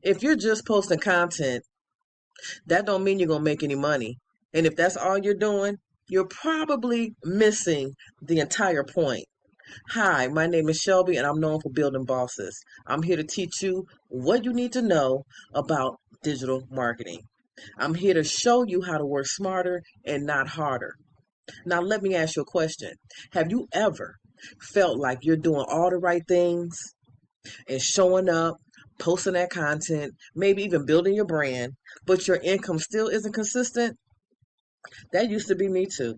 If you're just posting content, that don't mean you're going to make any money. And if that's all you're doing, you're probably missing the entire point. Hi, my name is Shelby and I'm known for building bosses. I'm here to teach you what you need to know about digital marketing. I'm here to show you how to work smarter and not harder. Now, let me ask you a question. Have you ever felt like you're doing all the right things and showing up, posting that content, maybe even building your brand, but your income still isn't consistent? That used to be me too,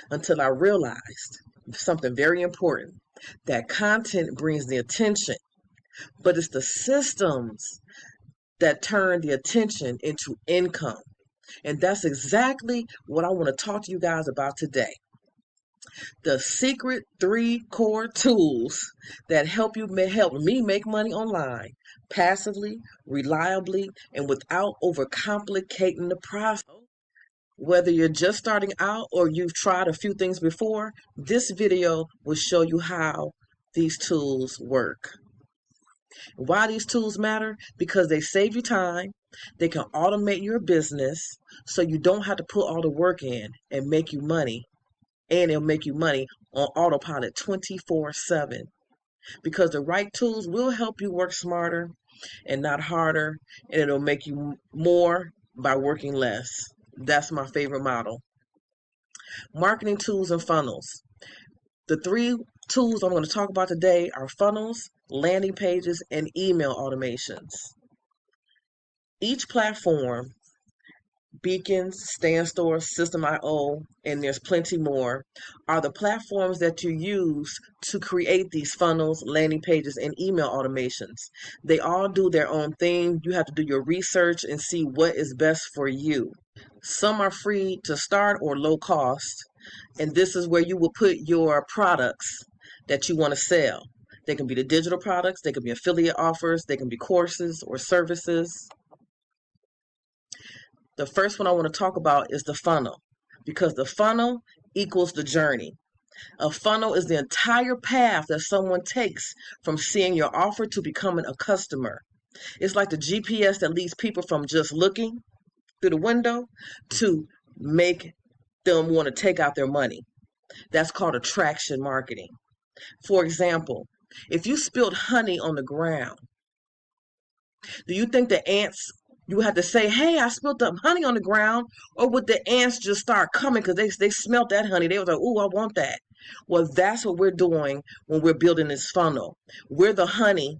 until I realized something very important, that content brings the attention, but it's the systems that turn the attention into income. And that's exactly what I want to talk to you guys about today. The secret 3 core tools that help me make money online passively, reliably, and without overcomplicating the process. Whether you're just starting out or you've tried a few things before, this video will show you how these tools work. Why these tools matter? Because they save you time, they can automate your business so you don't have to put all the work in and make you money. And it'll make you money on autopilot 24/7. Because the right tools will help you work smarter and not harder, and it'll make you more by working less. That's my favorite model. Marketing tools and funnels. The 3 tools I'm going to talk about today are funnels, landing pages, and email automations. Each platform, Beacons, StanStore, System.io, and there's plenty more, are the platforms that you use to create these funnels, landing pages, and email automations. They all do their own thing. You have to do your research and see what is best for you. Some are free to start or low cost, and this is where you will put your products that you want to sell. They can be the digital products, they can be affiliate offers, they can be courses or services. The first one I want to talk about is the funnel, because the funnel equals the journey. A funnel is the entire path that someone takes from seeing your offer to becoming a customer. It's like the GPS that leads people from just looking through the window to make them want to take out their money. That's called attraction marketing. For example, if you spilled honey on the ground, do you think the ants, you have to say, hey, I spilled the honey on the ground? Or would the ants just start coming because they smelt that honey? They was like, ooh, I want that. Well, that's what we're doing when we're building this funnel. We're the honey,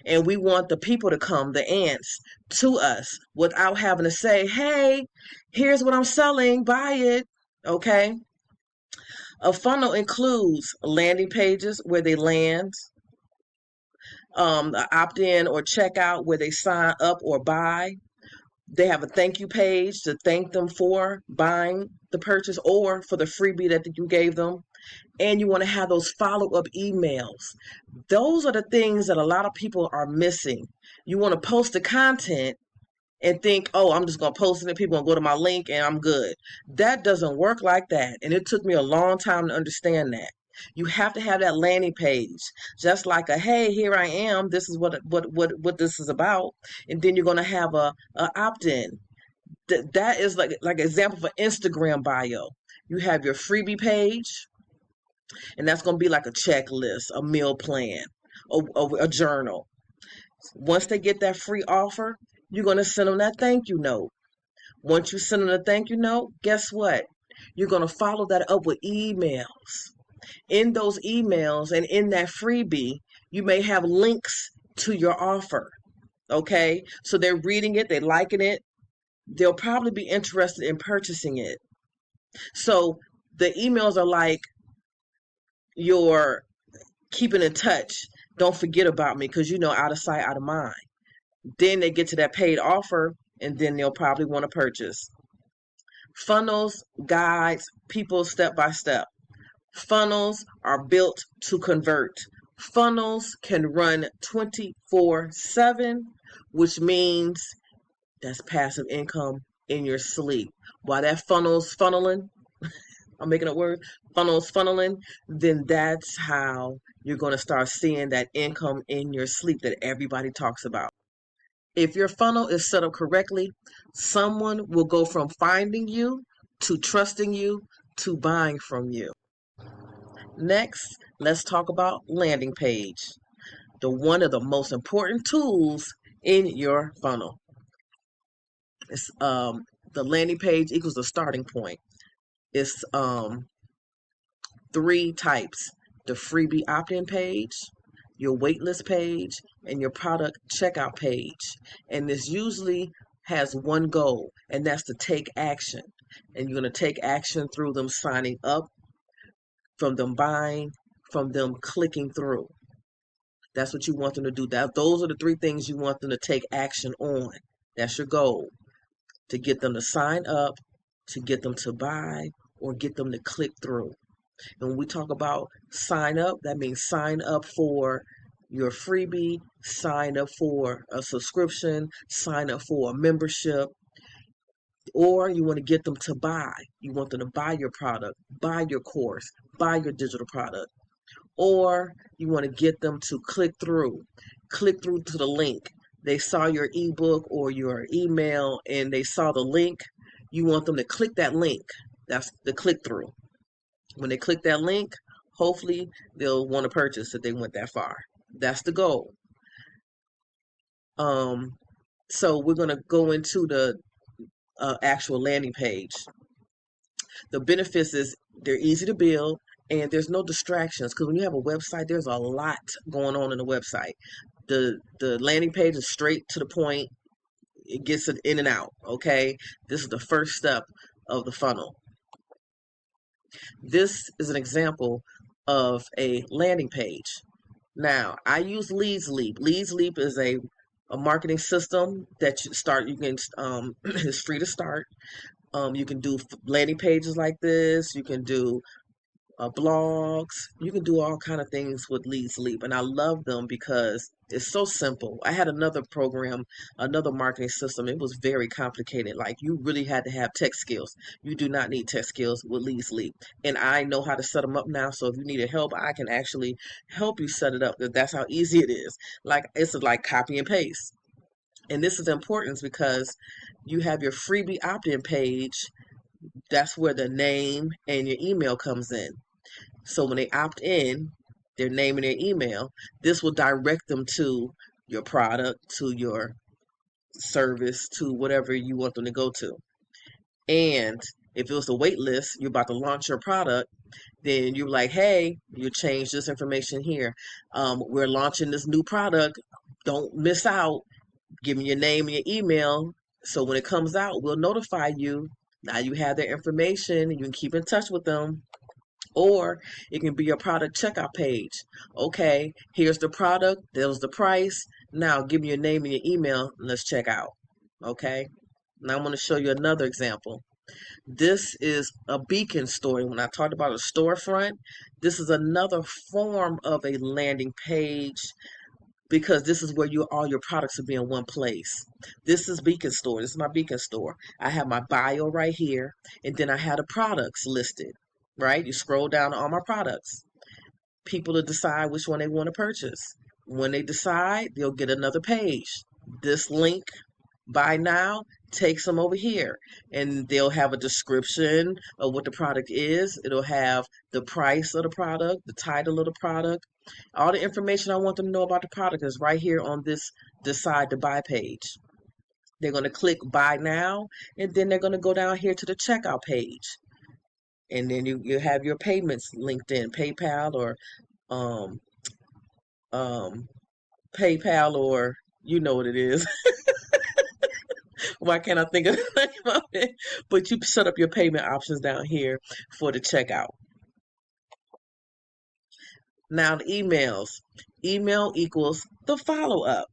and we want the people to come, the ants, to us without having to say, hey, here's what I'm selling, buy it. Okay? A funnel includes landing pages where they land, opt-in or checkout where they sign up or buy. They have a thank you page to thank them for buying the purchase or for the freebie that you gave them. And you want to have those follow-up emails. Those are the things that a lot of people are missing. You want to post the content and think, oh, I'm just going to post it and people going to go to my link and I'm good. That doesn't work like that. And it took me a long time to understand that. You have to have that landing page, just like a, hey, here I am. This is what this is about. And then you're going to have a opt-in. That is like example for Instagram bio. You have your freebie page, and that's going to be like a checklist, a meal plan, a journal. Once they get that free offer, you're going to send them that thank you note. Once you send them the thank you note, guess what? You're going to follow that up with emails. In those emails and in that freebie, you may have links to your offer. Okay? So they're reading it, they're liking it. They'll probably be interested in purchasing it. So the emails are like you're keeping in touch. Don't forget about me because out of sight, out of mind. Then they get to that paid offer and then they'll probably want to purchase. Funnels guides people step by step. Funnels are built to convert. Funnels can run 24/7, which means that's passive income in your sleep. While that funnel's funneling, I'm making a word, funnel's funneling, then that's how you're going to start seeing that income in your sleep that everybody talks about. If your funnel is set up correctly, someone will go from finding you to trusting you to buying from you. Next, let's talk about landing page, the one of the most important tools in your funnel. It's the landing page equals the starting point. It's three types: the freebie opt-in page, your waitlist page, and your product checkout page. And this usually has one goal, and that's to take action. And you're going to take action through them signing up, from them buying, from them clicking through. That's what you want them to do. Those are the three things you want them to take action on. That's your goal: to get them to sign up, to get them to buy, or get them to click through. And when we talk about sign up, that means sign up for your freebie, sign up for a subscription, sign up for a membership, or you want to get them to buy. You want them to buy your product, buy your course, buy your digital product. Or you want to get them to click through to the link. They saw your ebook or your email and they saw the link. You want them to click that link. That's the click through. When they click that link, hopefully they'll want to purchase if they went that far. That's the goal. So we're going to go into the actual landing page. The benefits is they're easy to build and there's no distractions, because when you have a website, there's a lot going on in the website. The landing page is straight to the point. It gets it in and out. Okay, this is the first step of the funnel. This is an example of a landing page. Now, I use Leads Leap. Leads Leap is a marketing system that you can it's free to start. You can do landing pages like this. You can do blogs. You can do all kind of things with Leads Leap, and I love them because it's so simple. I had another program, another marketing system. It was very complicated. Like, you really had to have tech skills. You do not need tech skills with Leads Leap, and I know how to set them up now. So if you needed help, I can actually help you set it up. That's how easy it is. Like, it's like copy and paste. And this is important because you have your freebie opt-in page. That's where the name and your email comes in. So when they opt in, their name and their email, this will direct them to your product, to your service, to whatever you want them to go to. And if it was a wait list, you're about to launch your product, then you're like, hey, you change this information here. We're launching this new product. Don't miss out. Give me your name and your email. So when it comes out, we'll notify you. Now you have their information. You can keep in touch with them. Or it can be your product checkout page. Okay, here's the product. There's the price. Now give me your name and your email. And let's check out. Okay. Now I'm going to show you another example. This is a beacon story. When I talked about a storefront, this is another form of a landing page, because this is where all your products will be in one place. This is Beacon Store. This is my Beacon Store. I have my bio right here, and then I have the products listed, right? You scroll down to all my products. People to decide which one they want to purchase. When they decide, they'll get another page. This link, buy now, takes them over here, and they'll have a description of what the product is. It'll have the price of the product, the title of the product. All the information I want them to know about the product is right here on this decide to buy page. They're going to click buy now, and then they're going to go down here to the checkout page. And then you have your payments linked in, PayPal or PayPal, or you know what it is. Why can't I think of the name of it? But you set up your payment options down here for the checkout. Now the emails. Email equals the follow-up.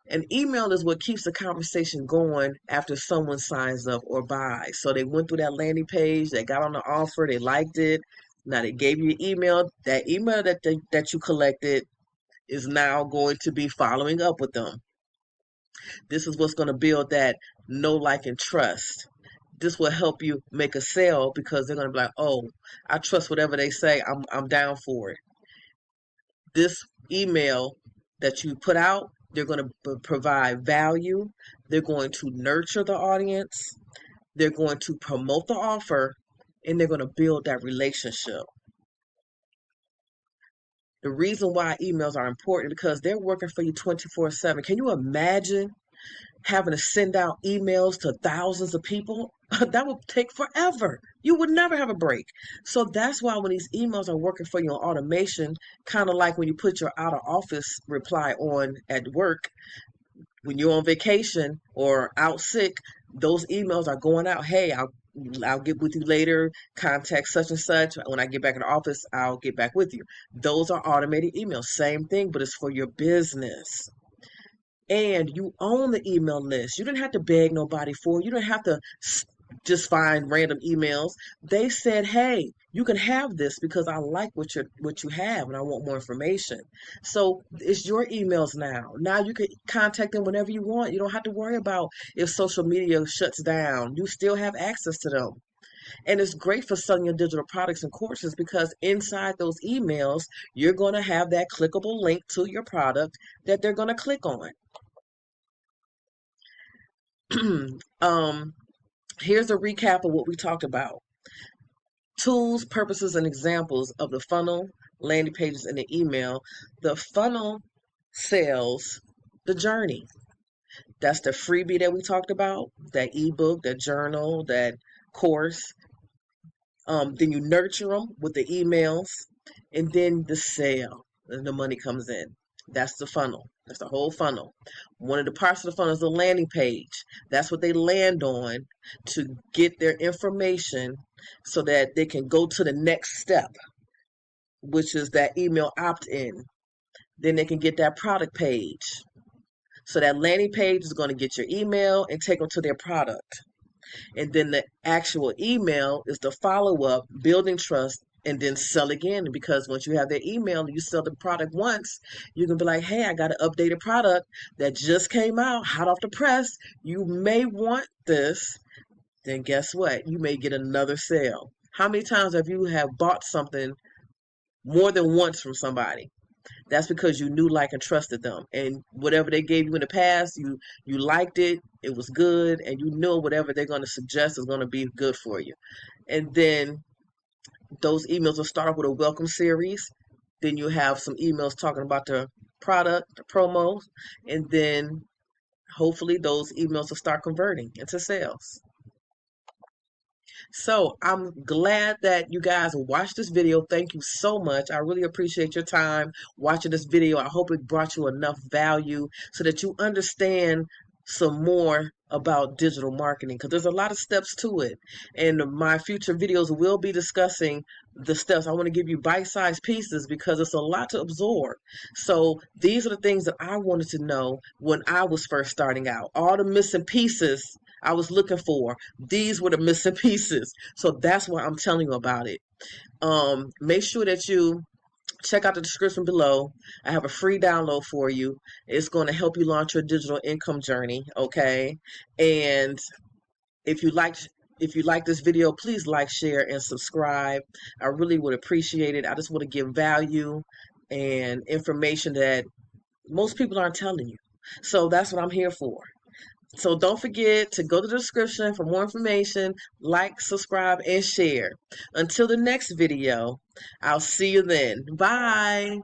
An email is what keeps the conversation going after someone signs up or buys. So they went through that landing page, they got on the offer, they liked it. Now they gave you your email. That email that you collected is now going to be following up with them. This is what's going to build that know, like, and trust. This will help you make a sale because they're going to be like, oh, I trust whatever they say. I'm down for it. This email that you put out They're going to provide value. They're going to nurture the audience. They're going to promote the offer, and they're going to build that relationship. The reason why emails are important because they're working for you 24/7. Can you imagine having to send out emails to thousands of people? That would take forever. You would never have a break. So that's why when these emails are working for you on automation, kind of like when you put your out of office reply on at work, when you're on vacation or out sick, those emails are going out. Hey, I'll get with you later. Contact such and such. When I get back in the office, I'll get back with you. Those are automated emails. Same thing, but it's for your business. And you own the email list. You didn't have to beg nobody for it. You didn't have to just find random emails. They said, "Hey, you can have this because I like what you have and I want more information." So it's your emails now. Now you can contact them whenever you want. You don't have to worry about if social media shuts down. You still have access to them. And it's great for selling your digital products and courses because inside those emails, you're going to have that clickable link to your product that they're going to click on. Here's a recap of what we talked about. Tools, purposes, and examples of the funnel, landing pages, and the email. The funnel sells the journey. That's the freebie that we talked about, that ebook, that journal, that course. Then you nurture them with the emails, and then the sale, and the money comes in. That's the funnel. That's the whole funnel. One of the parts of the funnel is the landing page. That's what they land on to get their information so that they can go to the next step, which is that email opt-in. Then they can get that product page. So that landing page is going to get your email and take them to their product. And then the actual email is the follow-up, building trust, and then sell again. Because once you have their email and you sell the product once, you can be like, hey, I got an updated product that just came out, hot off the press. You may want this. Then guess what? You may get another sale. How many times have you have bought something more than once from somebody? That's because you knew, like, and trusted them. And whatever they gave you in the past, you liked it, it was good, and you know whatever they're going to suggest is going to be good for you. And then those emails will start off with a welcome series. Then you have some emails talking about the product, the promos, and then hopefully those emails will start converting into sales. So I'm glad that you guys watched this video. Thank you so much. I really appreciate your time watching this video. I hope it brought you enough value so that you understand some more about digital marketing because there's a lot of steps to it. And my future videos will be discussing the steps. I want to give you bite-sized pieces because it's a lot to absorb. So these are the things that I wanted to know when I was first starting out. All the missing pieces I was looking for. These were the missing pieces. So that's why I'm telling you about it. Make sure that you check out the description below. I have a free download for you. It's going to help you launch your digital income journey. Okay. And if you like this video, please like, share, and subscribe. I really would appreciate it. I just want to give value and information that most people aren't telling you. So that's what I'm here for. So don't forget to go to the description for more information, like, subscribe, and share. Until the next video, I'll see you then. Bye.